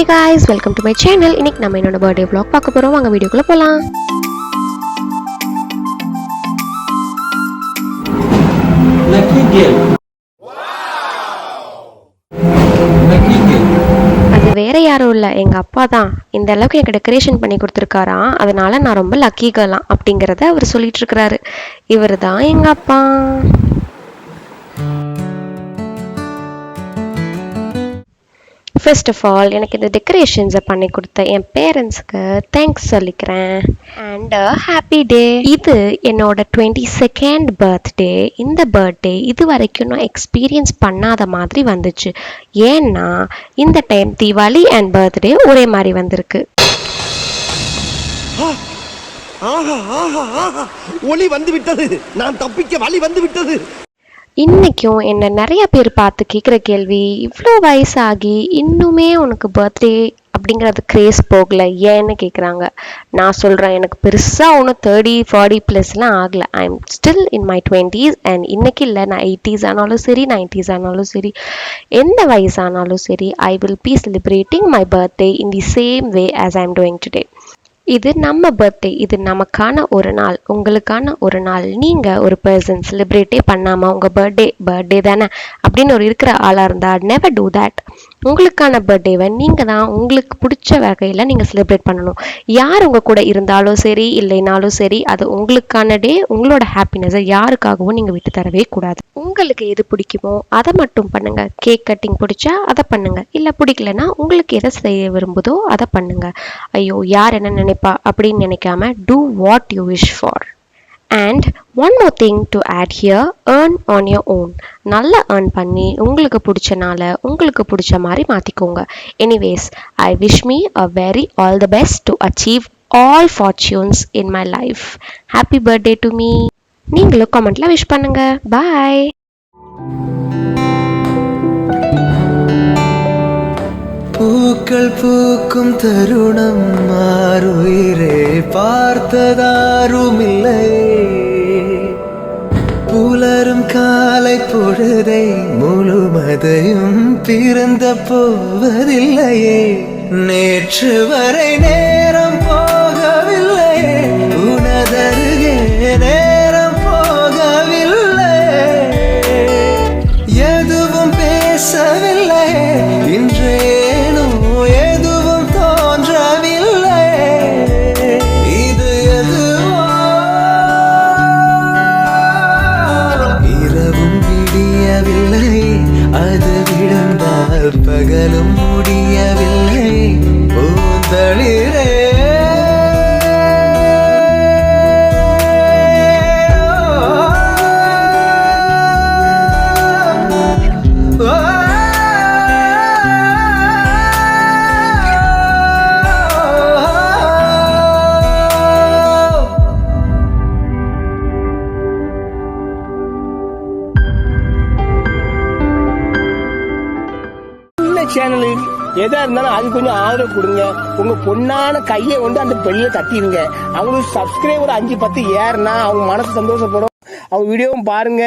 Hey guys, welcome to my channel. இன்னைக்கு நம்ம என்னோட பர்த்டே vlog பார்க்க போறோம். வாங்க வீடியோக்குள்ள போலாம். Lucky girl. Lucky girl. அது வேற யாரும் இல்ல, எங்க அப்பா தான். இந்த அளவுக்கு எனக்கு டெக்கரேஷன் பண்ணி கொடுத்துருக்காராம். அதனால நான் ரொம்ப லக்கி கேர்லாம் அப்படிங்கறத அவர் சொல்லிட்டு இருக்காரு. இவர் தான் எங்க அப்பா. ஃபர்ஸ்ட் ஆஃப் ஆல் எனக்கு இந்த டெக்கரேஷன்ஸை பண்ணி கொடுத்த என் பேரண்ட்ஸ்க்கு தேங்க்ஸ் சொல்லிக்கிறேன். And happy day. இது என்னோட 22nd பர்த்டே. இந்த பர்த்டே இது வரைக்கும் நான் எக்ஸ்பீரியன்ஸ் பண்ணாத மாதிரி வந்துச்சு. ஏன்னா இந்த டைம் தீபாவளி அண்ட் பர்த்டே ஒரே மாதிரி வந்திருக்கு. ஒளி வந்து விட்டது, நான் தப்பிக்க வழி வந்து விட்டது. இன்றைக்கும் என்னை நிறைய பேர் பார்த்து கேட்குற கேள்வி, இவ்வளோ வயசாகி இன்னுமே உனக்கு பர்த்டே அப்படிங்கிறது க்ரேஸ் போகலை ஏன்னு கேட்குறாங்க. நான் சொல்கிறேன், எனக்கு பெருசாக ஒன்றும் 30-40 ப்ளஸ்லாம் ஆகலை. I am still in my 20s. And இன்றைக்கி இல்லை, நான் 80s ஆனாலும் சரி, 90s ஆனாலும் சரி, எந்த வயசானாலும் சரி, I will be celebrating my birthday in the same way as I am doing today. இது நம்ம பர்த்டே, இது நமக்கான ஒரு நாள், உங்களுக்கான ஒரு நாள். நீங்கள் ஒரு பர்சன் செலிப்ரேட்டே பண்ணாமல் உங்கள் பர்த்டே தானே அப்படின்னு ஒரு இருக்கிற ஆளாக இருந்தால் நெவர் டூ தேட். உங்களுக்கான பர்த்டேவை நீங்கள் தான் உங்களுக்கு பிடிச்ச வகையில் நீங்கள் செலிப்ரேட் பண்ணணும். யார் உங்கள் கூட இருந்தாலும் சரி இல்லைனாலும் சரி, அது உங்களுக்கான டே. உங்களோட ஹாப்பினஸை யாருக்காகவும் நீங்கள் விட்டு தரவே கூடாது. உங்களுக்கு எது பிடிக்குமோ அதை மட்டும் பண்ணுங்கள். கேக் கட்டிங் பிடிச்சா அதை பண்ணுங்கள், இல்லை பிடிக்கலன்னா உங்களுக்கு எதை செய்ய விரும்புதோ அதை பண்ணுங்கள். ஐயோ யார் என்ன நினைப்பா அப்படின்னு நினைக்காம do what you wish for. And one more thing to add here, earn on your own. நல்லா earn பண்ணி உங்களுக்கு பிடிச்ச நாளை உங்களுக்கு பிடிச்ச மாதிரி மாற்றிக்கோங்க. Anyways, I wish me a very all the best to achieve all fortunes in my life. Happy birthday to me. நீங்களும் கமெண்ட்ல விஷ் பண்ணுங்க. Bye. பூக்கள் பூக்கும் தருணம் மாறுயிரே பார்த்ததாருமில்லை. புலரும் காலை பொழுதை முழுமதையும் பிறந்த போவதில்லையே. நேற்று வரை நேரம் போகவில்லையே, உனதருகே நேரம் போகவில்லை. எதுவும் பேசவில்லை, இன்றே எதுவும் தோன்றவில்லை. இது எதுவோ இரவும் விடியவில்லை, அது விழுந்தால் பகலும் முடியவில்லை. பூந்தளிரே சேனலு எதா இருந்தாலும் அது கொஞ்சம் ஆதரவு கொடுங்க. உங்க பொண்ணான கையை கொண்டு அந்த பெல்ல தட்டிடுங்க. அவங்களுக்கு சப்ஸ்கிரைபர் 5-10 ஏறுனா அவங்க மனசு சந்தோஷப்படும். அவங்க வீடியோவும் பாருங்க.